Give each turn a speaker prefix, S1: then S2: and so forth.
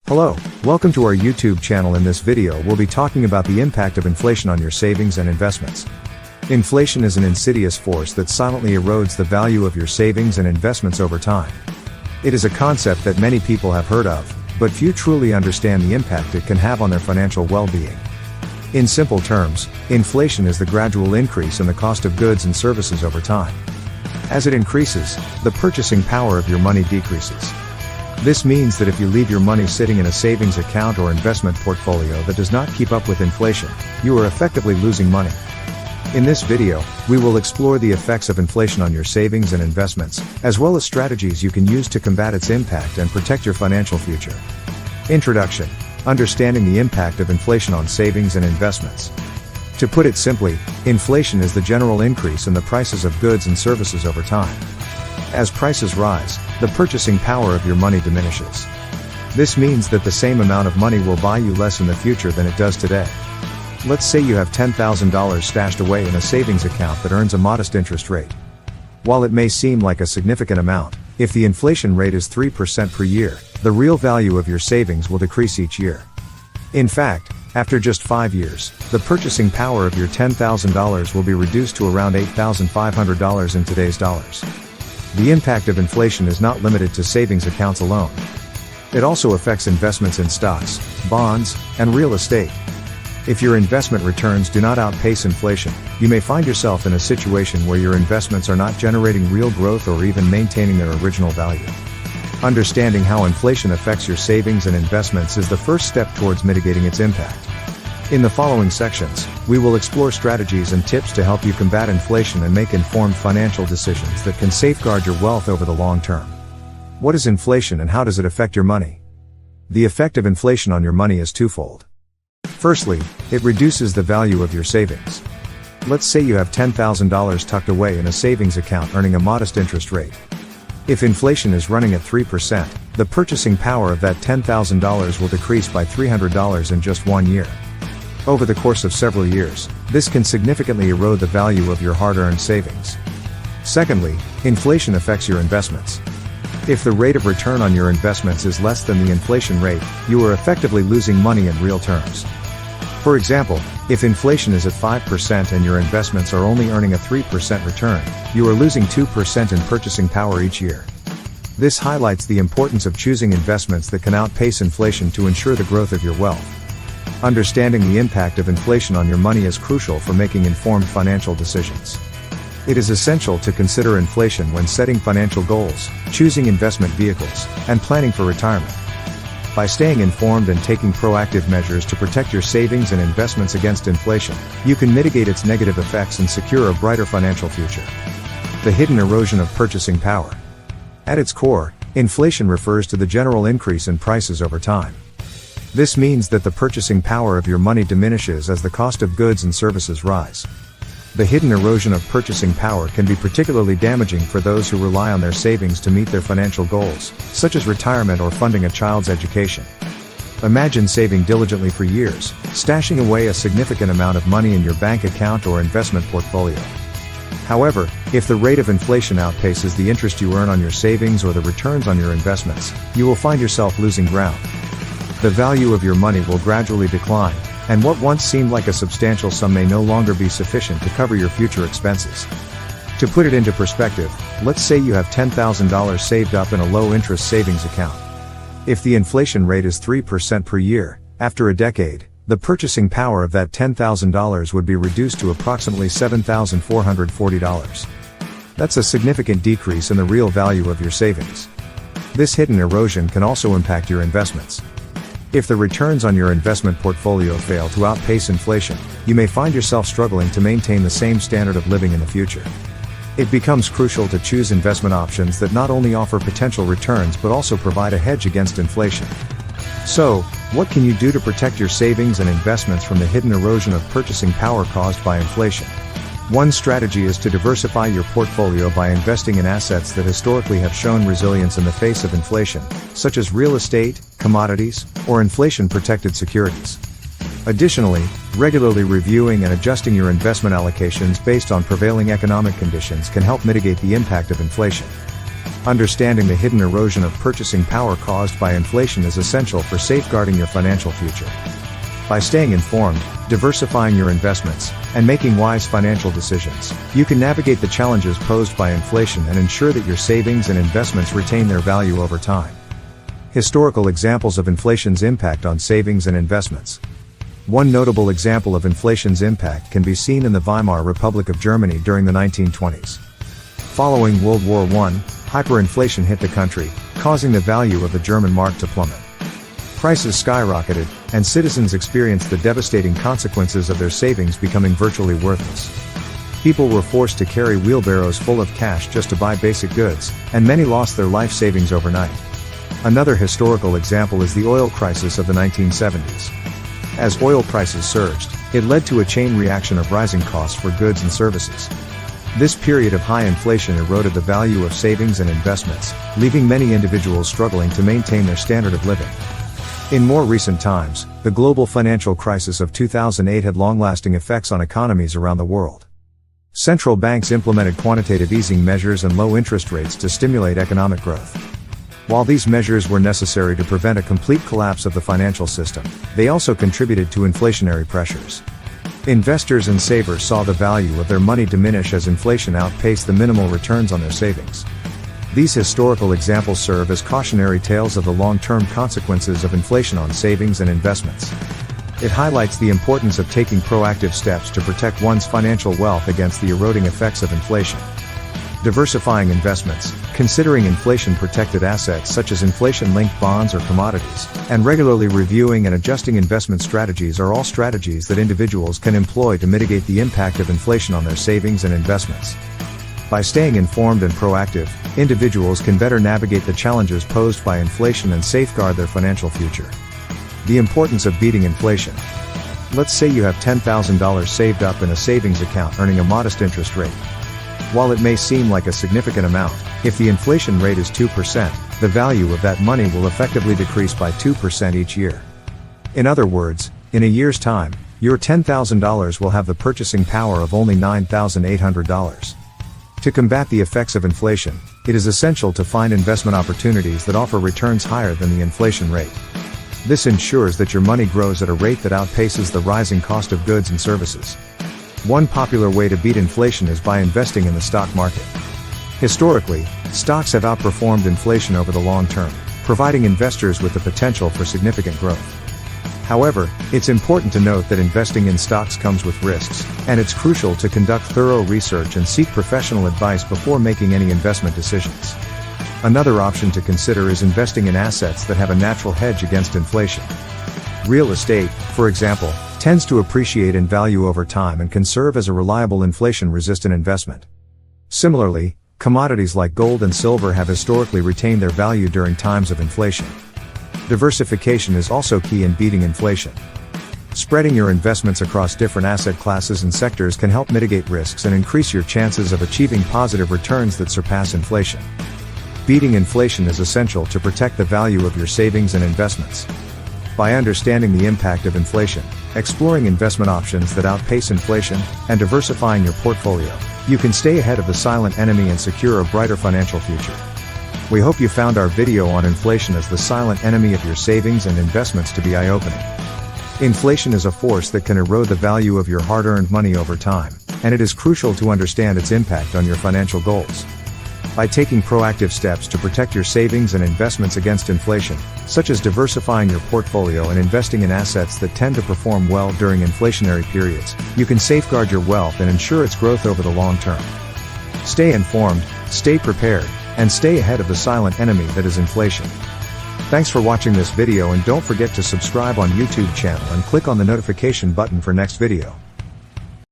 S1: Hello, welcome to our YouTube channel. In this video we'll be talking about the impact of inflation on your savings and investments. Inflation is an insidious force that silently erodes the value of your savings and investments over time. It is a concept that many people have heard of, but few truly understand the impact it can have on their financial well-being. In simple terms, inflation is the gradual increase in the cost of goods and services over time. As it increases, the purchasing power of your money decreases. This means that if you leave your money sitting in a savings account or investment portfolio that does not keep up with inflation, you are effectively losing money. In this video, we will explore the effects of inflation on your savings and investments, as well as strategies you can use to combat its impact and protect your financial future. Introduction: Understanding the impact of inflation on savings and investments. To put it simply, inflation is the general increase in the prices of goods and services over time. As prices rise, the purchasing power of your money diminishes. This means that the same amount of money will buy you less in the future than it does today. Let's say you have $10,000 stashed away in a savings account that earns a modest interest rate. While it may seem like a significant amount, if the inflation rate is 3% per year, the real value of your savings will decrease each year. In fact, after just 5 years, the purchasing power of your $10,000 will be reduced to around $8,500 in today's dollars. The impact of inflation is not limited to savings accounts alone. It also affects investments in stocks, bonds, and real estate. If your investment returns do not outpace inflation, you may find yourself in a situation where your investments are not generating real growth or even maintaining their original value. Understanding how inflation affects your savings and investments is the first step towards mitigating its impact. In the following sections, we will explore strategies and tips to help you combat inflation and make informed financial decisions that can safeguard your wealth over the long term. What is inflation and how does it affect your money? The effect of inflation on your money is twofold. Firstly, it reduces the value of your savings. Let's say you have $10,000 tucked away in a savings account earning a modest interest rate. If inflation is running at 3%, the purchasing power of that $10,000 will decrease by $300 in just 1 year. Over the course of several years, this can significantly erode the value of your hard-earned savings. Secondly, inflation affects your investments. If the rate of return on your investments is less than the inflation rate, you are effectively losing money in real terms. For example, if inflation is at 5% and your investments are only earning a 3% return, you are losing 2% in purchasing power each year. This highlights the importance of choosing investments that can outpace inflation to ensure the growth of your wealth. Understanding the impact of inflation on your money is crucial for making informed financial decisions. It is essential to consider inflation when setting financial goals, choosing investment vehicles, and planning for retirement. By staying informed and taking proactive measures to protect your savings and investments against inflation, you can mitigate its negative effects and secure a brighter financial future. The hidden erosion of purchasing power. At its core, inflation refers to the general increase in prices over time. This means that the purchasing power of your money diminishes as the cost of goods and services rise. The hidden erosion of purchasing power can be particularly damaging for those who rely on their savings to meet their financial goals, such as retirement or funding a child's education. Imagine saving diligently for years, stashing away a significant amount of money in your bank account or investment portfolio. However, if the rate of inflation outpaces the interest you earn on your savings or the returns on your investments, you will find yourself losing ground. The value of your money will gradually decline, and what once seemed like a substantial sum may no longer be sufficient to cover your future expenses. To put it into perspective, let's say you have $10,000 saved up in a low-interest savings account. If the inflation rate is 3% per year, after a decade, the purchasing power of that $10,000 would be reduced to approximately $7,440. That's a significant decrease in the real value of your savings. This hidden erosion can also impact your investments. If the returns on your investment portfolio fail to outpace inflation, you may find yourself struggling to maintain the same standard of living in the future. It becomes crucial to choose investment options that not only offer potential returns but also provide a hedge against inflation. So, what can you do to protect your savings and investments from the hidden erosion of purchasing power caused by inflation? One strategy is to diversify your portfolio by investing in assets that historically have shown resilience in the face of inflation, such as real estate, commodities, or inflation-protected securities. Additionally, regularly reviewing and adjusting your investment allocations based on prevailing economic conditions can help mitigate the impact of inflation. Understanding the hidden erosion of purchasing power caused by inflation is essential for safeguarding your financial future. By staying informed, diversifying your investments, and making wise financial decisions, you can navigate the challenges posed by inflation and ensure that your savings and investments retain their value over time. Historical examples of inflation's impact on savings and investments. One notable example of inflation's impact can be seen in the Weimar Republic of Germany during the 1920s. Following World War I, hyperinflation hit the country, causing the value of the German mark to plummet. Prices skyrocketed, and citizens experienced the devastating consequences of their savings becoming virtually worthless. People were forced to carry wheelbarrows full of cash just to buy basic goods, and many lost their life savings overnight. Another historical example is the oil crisis of the 1970s. As oil prices surged, it led to a chain reaction of rising costs for goods and services. This period of high inflation eroded the value of savings and investments, leaving many individuals struggling to maintain their standard of living. In more recent times, the global financial crisis of 2008 had long-lasting effects on economies around the world. Central banks implemented quantitative easing measures and low interest rates to stimulate economic growth. While these measures were necessary to prevent a complete collapse of the financial system, they also contributed to inflationary pressures. Investors and savers saw the value of their money diminish as inflation outpaced the minimal returns on their savings. These historical examples serve as cautionary tales of the long-term consequences of inflation on savings and investments. It highlights the importance of taking proactive steps to protect one's financial wealth against the eroding effects of inflation. Diversifying investments, considering inflation-protected assets such as inflation-linked bonds or commodities, and regularly reviewing and adjusting investment strategies are all strategies that individuals can employ to mitigate the impact of inflation on their savings and investments. By staying informed and proactive, individuals can better navigate the challenges posed by inflation and safeguard their financial future. The importance of beating inflation. Let's say you have $10,000 saved up in a savings account earning a modest interest rate. While it may seem like a significant amount, if the inflation rate is 2%, the value of that money will effectively decrease by 2% each year. In other words, in a year's time, your $10,000 will have the purchasing power of only $9,800. To combat the effects of inflation, it is essential to find investment opportunities that offer returns higher than the inflation rate. This ensures that your money grows at a rate that outpaces the rising cost of goods and services. One popular way to beat inflation is by investing in the stock market. Historically, stocks have outperformed inflation over the long term, providing investors with the potential for significant growth. However, it's important to note that investing in stocks comes with risks, and it's crucial to conduct thorough research and seek professional advice before making any investment decisions. Another option to consider is investing in assets that have a natural hedge against inflation. Real estate, for example, tends to appreciate in value over time and can serve as a reliable inflation-resistant investment. Similarly, commodities like gold and silver have historically retained their value during times of inflation. Diversification is also key in beating inflation. Spreading your investments across different asset classes and sectors can help mitigate risks and increase your chances of achieving positive returns that surpass inflation. Beating inflation is essential to protect the value of your savings and investments. By understanding the impact of inflation, exploring investment options that outpace inflation, and diversifying your portfolio, you can stay ahead of the silent enemy and secure a brighter financial future. We hope you found our video on inflation as the silent enemy of your savings and investments to be eye-opening. Inflation is a force that can erode the value of your hard-earned money over time, and it is crucial to understand its impact on your financial goals. By taking proactive steps to protect your savings and investments against inflation, such as diversifying your portfolio and investing in assets that tend to perform well during inflationary periods, you can safeguard your wealth and ensure its growth over the long term. Stay informed, stay prepared, and stay ahead of the silent enemy that is inflation. Thanks for watching this video, and don't forget to subscribe on YouTube channel and click on the notification button for next video.